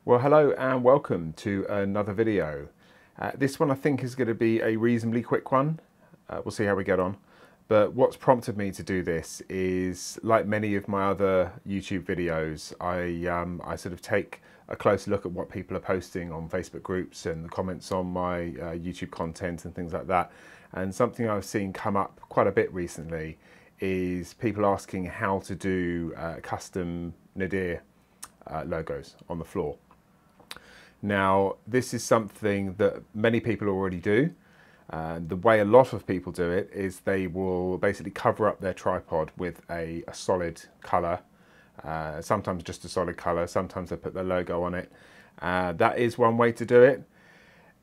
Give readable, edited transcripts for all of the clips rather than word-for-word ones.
Well, hello and welcome to another video. This one I think is going to be a reasonably quick one. We'll see how we get on. But what's prompted me to do this is, like many of my other YouTube videos, I sort of take a close look at what people are posting on Facebook groups and the comments on my YouTube content and things like that. And something I've seen come up quite a bit recently is people asking how to do custom Nadir logos on the floor. Now, this is something that many people already do. The way a lot of people do it is they will basically cover up their tripod with a solid colour, sometimes just a solid colour, sometimes they put their logo on it. That is one way to do it.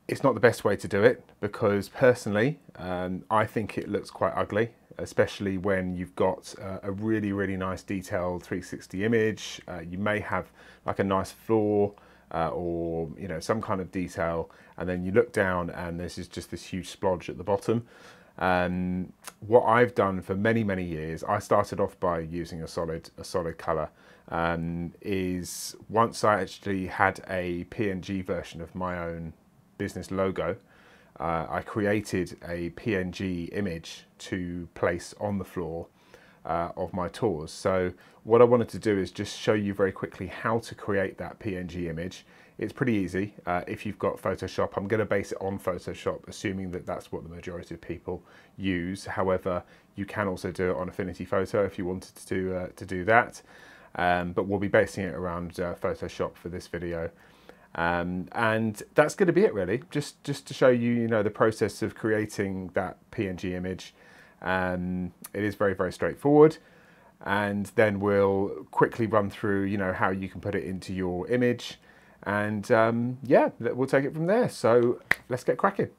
It's not the best way to do it because personally, I think it looks quite ugly, especially when you've got a really nice detailed 360 image. You may have like a nice floor, or some kind of detail, and then you look down and this is just this huge splodge at the bottom. What I've done for many years, I started off by using a solid color, is once I actually had a PNG version of my own business logo, I created a PNG image to place on the floor of my tours. So what I wanted to do is just show you very quickly how to create that PNG image. It's pretty easy if you've got Photoshop. I'm going to base it on Photoshop, assuming that that's what the majority of people use. However, you can also do it on Affinity Photo if you wanted to do that. But we'll be basing it around Photoshop for this video. And that's going to be it really, just to show you, the process of creating that PNG image. It is very straightforward, and then we'll quickly run through how you can put it into your image, and yeah, we'll take it from there. So let's get cracking.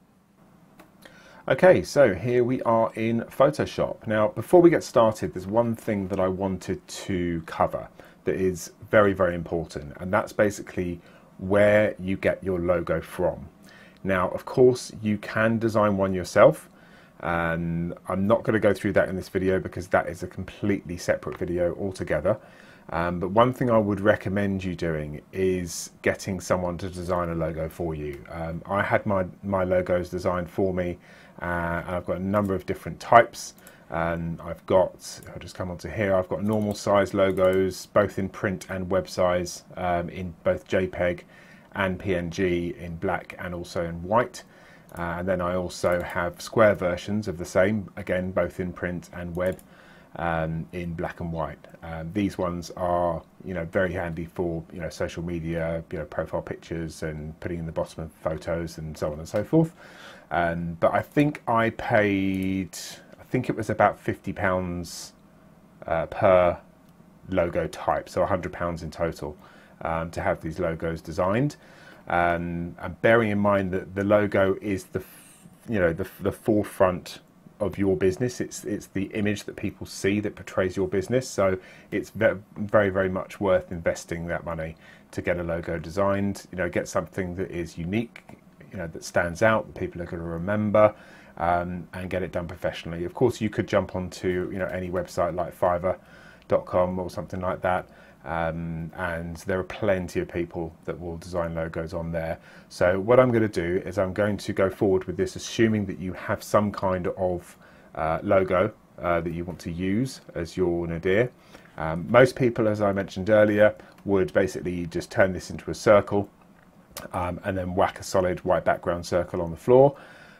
Okay, so here we are in Photoshop. Now before we get started, there's one thing that I wanted to cover that is very important, and that's basically where you get your logo from. Now of course you can design one yourself. I'm not going to go through that in this video because that is a completely separate video altogether. But one thing I would recommend you doing is getting someone to design a logo for you. I had my logos designed for me, and I've got a number of different types. I'll just come onto here, I've got normal size logos, both in print and web size, in both JPEG and PNG, in black and also in white. And then I also have square versions of the same, again, both in print and web, in black and white. These ones are, very handy for, social media, profile pictures and putting in the bottom of photos and so on and so forth. But I think it was about £50 per logo type, so £100 in total, to have these logos designed. And bearing in mind that the logo is the forefront of your business, it's the image that people see that portrays your business. So it's very much worth investing that money to get a logo designed. Get something that is unique, that stands out, that people are going to remember, and get it done professionally. Of course, you could jump onto any website like Fiverr.com or something like that. And there are plenty of people that will design logos on there. So what I'm going to do is I'm going to go forward with this assuming that you have some kind of logo that you want to use as your Nadir. Most people, as I mentioned earlier, would basically just turn this into a circle, and then whack a solid white background circle on the floor.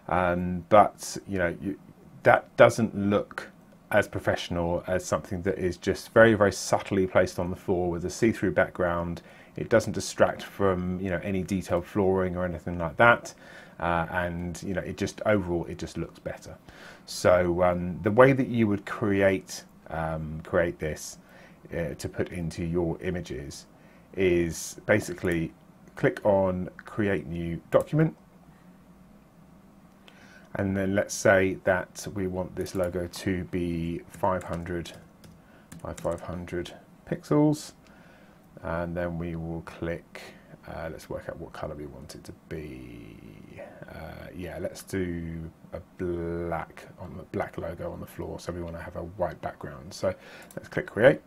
But that doesn't look as professional as something that is just very subtly placed on the floor with a see-through background. It doesn't distract from any detailed flooring or anything like that, and it just overall it just looks better. So the way that you would create this to put into your images is basically click on Create New Document. And then let's say that we want this logo to be 500 by 500 pixels. And then we will click, let's work out what color we want it to be. Yeah, let's do a black logo on the floor. So we want to have a white background. So let's click Create.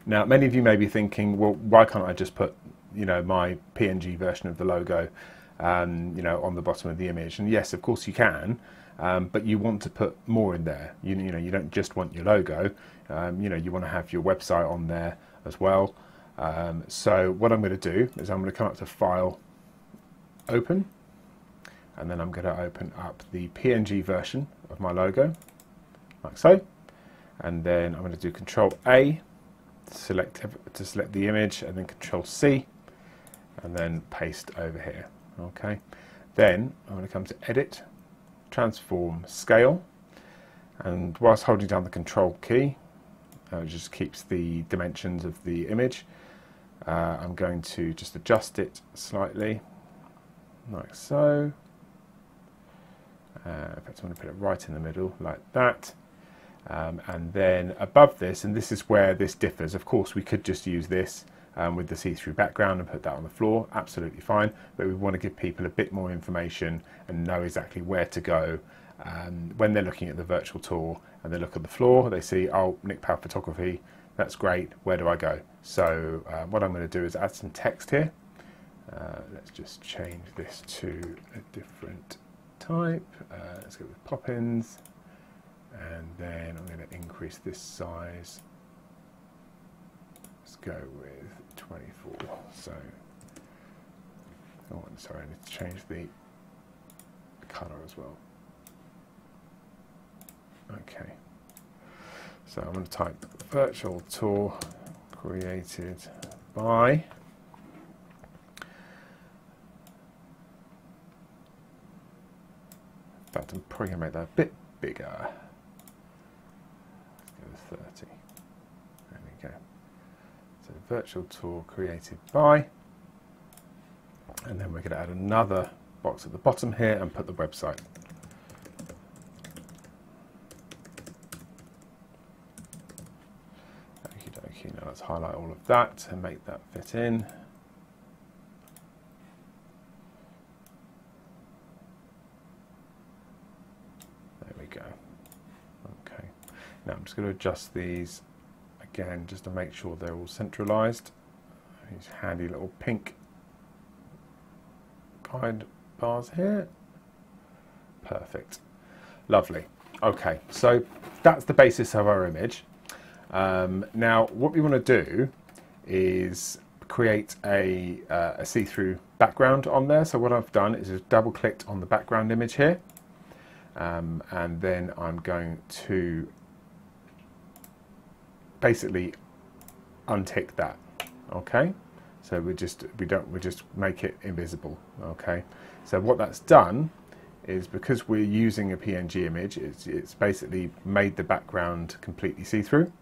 Now, many of you may be thinking, well, why can't I just put you know, my PNG version of the logo, you know, on the bottom of the image. And yes, of course you can, but you want to put more in there. You know, you don't just want your logo. You know, you want to have your website on there as well. So what I'm going to do is I'm going to come up to File, Open, and then I'm going to open up the PNG version of my logo, like so. And then I'm going to do Control A to select the image, and then Control C, and then paste over here. Okay. Then I'm going to come to Edit, Transform, Scale, and whilst holding down the Control key, it just keeps the dimensions of the image. I'm going to just adjust it slightly, like so. In fact, I'm going to put it right in the middle, like that. And then above this, and this is where this differs. Of course, we could just use this with the see-through background and put that on the floor, absolutely fine. But we want to give people a bit more information and know exactly where to go. When they're looking at the virtual tour and they look at the floor, they see, oh, Nick Powell Photography, that's great, where do I go? So what I'm going to do is add some text here. Let's just change this to a different type. Let's go with Poppins, and then I'm going to increase this size. Let's go with 24. So, oh, I'm sorry, I need to change the color as well. Okay, so I'm going to type virtual tour created by. In fact, I'm probably going to make that a bit bigger. Let's go with 30. There we go. So virtual tour created by, and then we're going to add another box at the bottom here and put the website. Now let's highlight all of that and make that fit in. There we go. Okay. Now I'm just going to adjust these again just to make sure they're all centralized. These handy little pink guide bars here. Perfect. Lovely. Okay, so that's the basis of our image. Now what we want to do is create a see-through background on there. So what I've done is just double clicked on the background image here, and then I'm going to basically untick that. Okay, so we just make it invisible. Okay, so what that's done is, because we're using a PNG image, it's basically made the background completely see-through.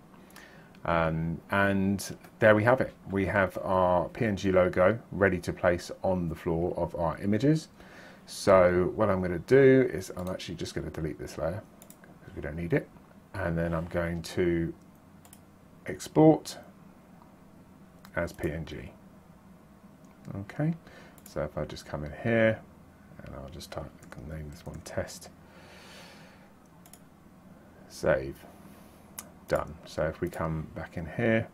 And there we have it. We have our PNG logo ready to place on the floor of our images. So what I'm going to do is I'm actually just going to delete this layer because we don't need it. And then I'm going to export as PNG. Okay, so if I just come in here and I'll just type, I can name this one test, save. Done. So if we come back in here,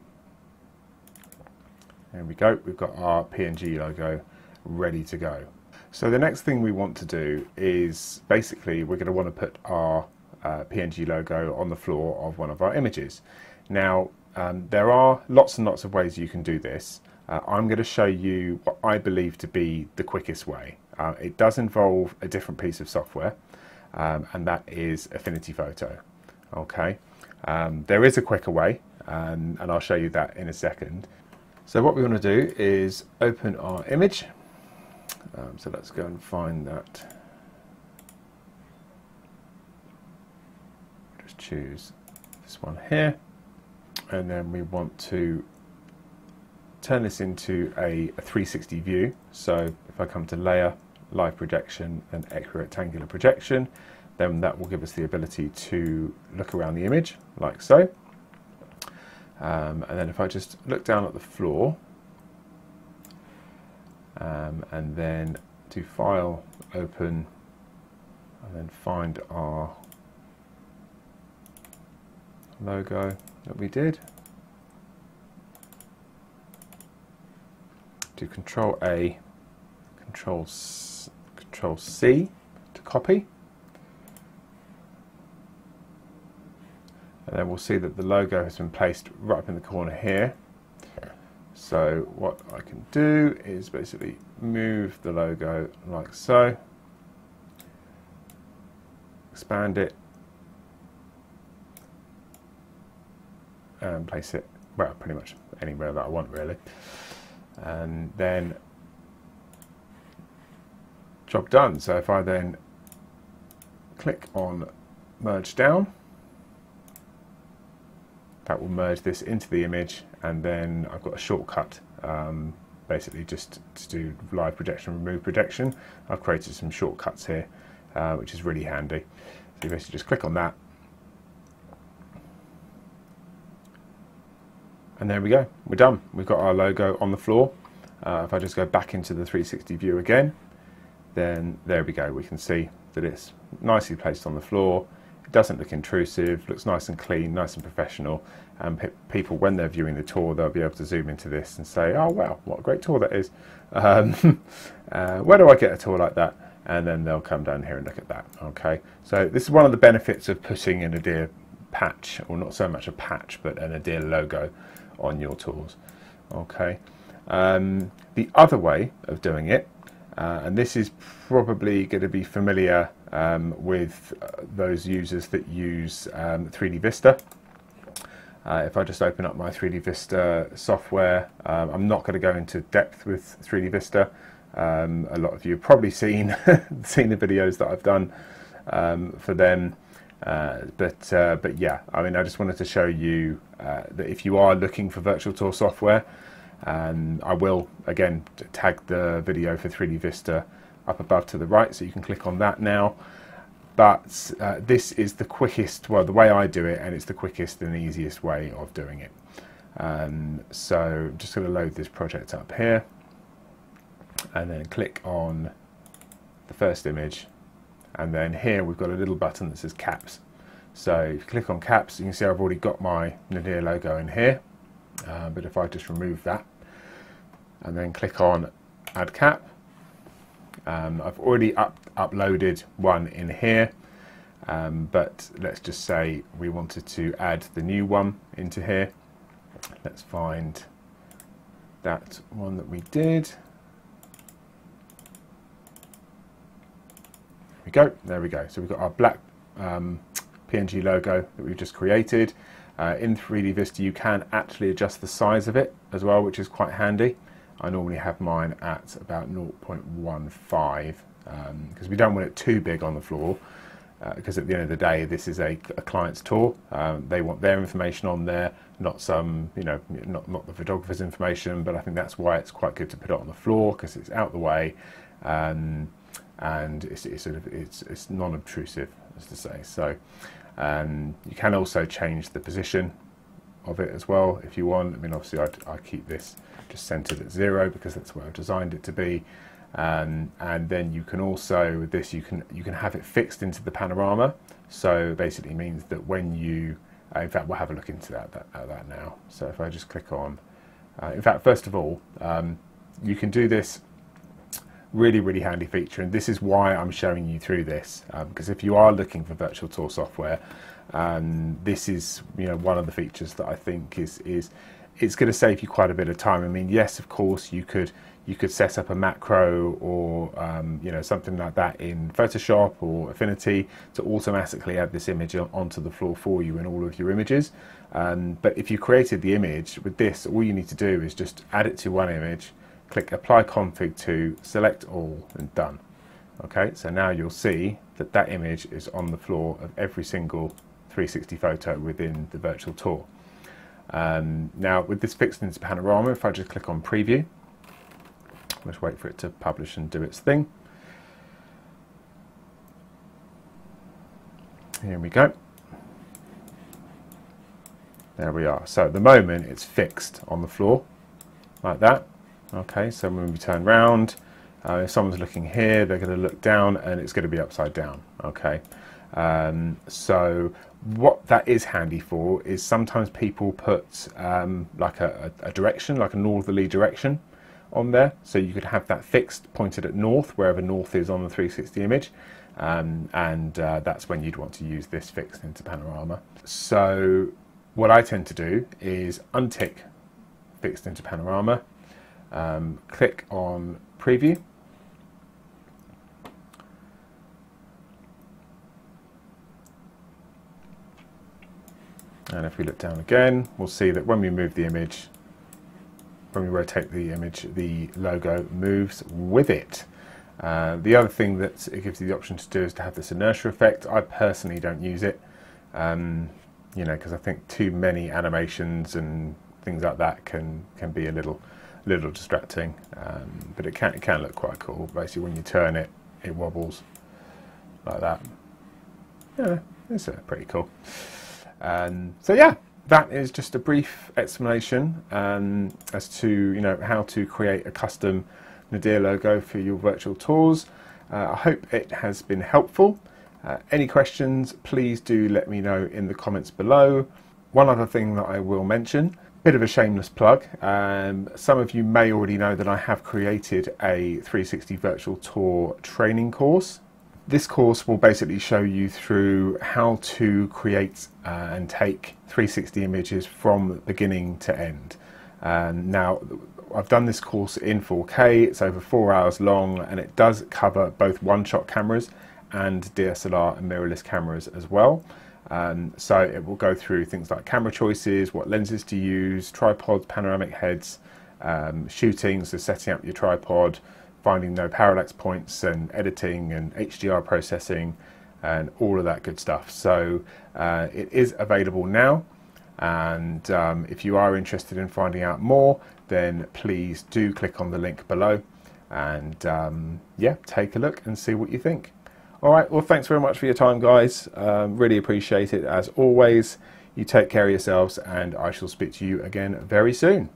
there we go, we've got our PNG logo ready to go. So the next thing we want to do is basically we're going to want to put our PNG logo on the floor of one of our images. Now there are lots and lots of ways you can do this. I'm going to show you what I believe to be the quickest way. It does involve a different piece of software, and that is Affinity Photo. Okay. There is a quicker way, and I'll show you that in a second. So what we want to do is open our image. So let's go and find that. Just choose this one here, and then we want to turn this into a 360 view. So if I come to Layer, Live Projection, and Equirectangular Projection, then that will give us the ability to look around the image like so. And then if I just look down at the floor, and then do File, Open, and then find our logo that we did. do Control A, Control C to copy. And then we'll see that the logo has been placed right up in the corner here. So what I can do is basically move the logo like so, expand it, and place it, well, pretty much anywhere that I want really. And then job done. So if I then click on merge down, that will merge this into the image, and then I've got a shortcut basically just to do live projection, remove projection. I've created some shortcuts here which is really handy. So you basically just click on that, and there we go, we're done. We've got our logo on the floor. If I just go back into the 360 view again, then there we go, we can see that it's nicely placed on the floor. It doesn't look intrusive, looks nice and clean, nice and professional, and people, when they're viewing the tour, they'll be able to zoom into this and say, oh wow, what a great tour that is. Where do I get a tour like that? And then they'll come down here and look at that. Okay, so this is one of the benefits of putting a Nadir patch, or not so much a patch, but a Nadir logo on your tours. Okay, the other way of doing it, and this is probably going to be familiar with those users that use 3D Vista. If I just open up my 3D Vista software, I'm not going to go into depth with 3D Vista. A lot of you have probably seen seen the videos that I've done for them, but yeah, I mean, I just wanted to show you that if you are looking for virtual tour software, I will again tag the video for 3D Vista up above to the right, so you can click on that now. But this is the quickest, well, the way I do it, and it's the quickest and easiest way of doing it. So I'm just going to load this project up here, and then click on the first image, and then here we've got a little button that says caps. So if you click on caps, you can see I've already got my Nadir logo in here, but if I just remove that and then click on add cap, I've already uploaded one in here, but let's just say we wanted to add the new one into here. Let's find that one that we did. There we go. So we've got our black PNG logo that we've just created. In 3D Vista you can actually adjust the size of it as well, which is quite handy. I normally have mine at about 0.15 because we don't want it too big on the floor, because at the end of the day this is a client's tour. They want their information on there, not some, you know, not the photographer's information, but I think that's why it's quite good to put it on the floor, because it's out the way, and it's non-obtrusive, as to say. So you can also change the position of it as well if you want. I mean, obviously I keep this just centered at 0 because that's where I've designed it to be, and then you can also, with this, you can have it fixed into the panorama. So basically means that when you in fact, we'll have a look into that now. So if I just click on, in fact, first of all, you can do this really handy feature, and this is why I'm showing you through this, because if you are looking for virtual tour software, this is, you know, one of the features that I think is it's going to save you quite a bit of time. I mean, yes, of course, you could set up a macro or you know, something like that in Photoshop or Affinity to automatically add this image onto the floor for you in all of your images. But if you created the image with this, all you need to do is just add it to one image, click Apply Config to, select all, and done. Okay, so now you'll see that that image is on the floor of every single 360 photo within the virtual tour. Now with this fixed into panorama, if I just click on preview, let's wait for it to publish and do its thing. Here we go. There we are. So at the moment it's fixed on the floor like that. Okay, so when we turn round, if someone's looking here, they're going to look down and it's going to be upside down. Okay, so what that is handy for is sometimes people put like a direction, like a northerly direction on there, so you could have that fixed, pointed at north, wherever north is on the 360 image, and that's when you'd want to use this fixed into panorama. So what I tend to do is untick fixed into panorama, click on preview, and if we look down again, we'll see that when we move the image, when we rotate the image, the logo moves with it. The other thing that it gives you the option to do is to have this inertia effect. I personally don't use it, you know, because I think too many animations and things like that can be a little distracting. But it can look quite cool. Basically, when you turn it, it wobbles like that. Yeah, it's pretty cool. So yeah, that is just a brief explanation as to, you know, how to create a custom Nadir logo for your virtual tours. I hope it has been helpful. Any questions, please do let me know in the comments below. One other thing that I will mention, bit of a shameless plug. Some of you may already know that I have created a 360 virtual tour training course. This course will basically show you through how to create and take 360 images from beginning to end. Now, I've done this course in 4K, it's over 4 hours long, and it does cover both one-shot cameras and DSLR and mirrorless cameras as well. So it will go through things like camera choices, what lenses to use, tripods, panoramic heads, shooting, so setting up your tripod, finding no parallax points and editing and HDR processing and all of that good stuff. So it is available now, and if you are interested in finding out more, then please do click on the link below and yeah, take a look and see what you think. All right, well, thanks very much for your time, guys. Really appreciate it as always. You take care of yourselves, and I shall speak to you again very soon.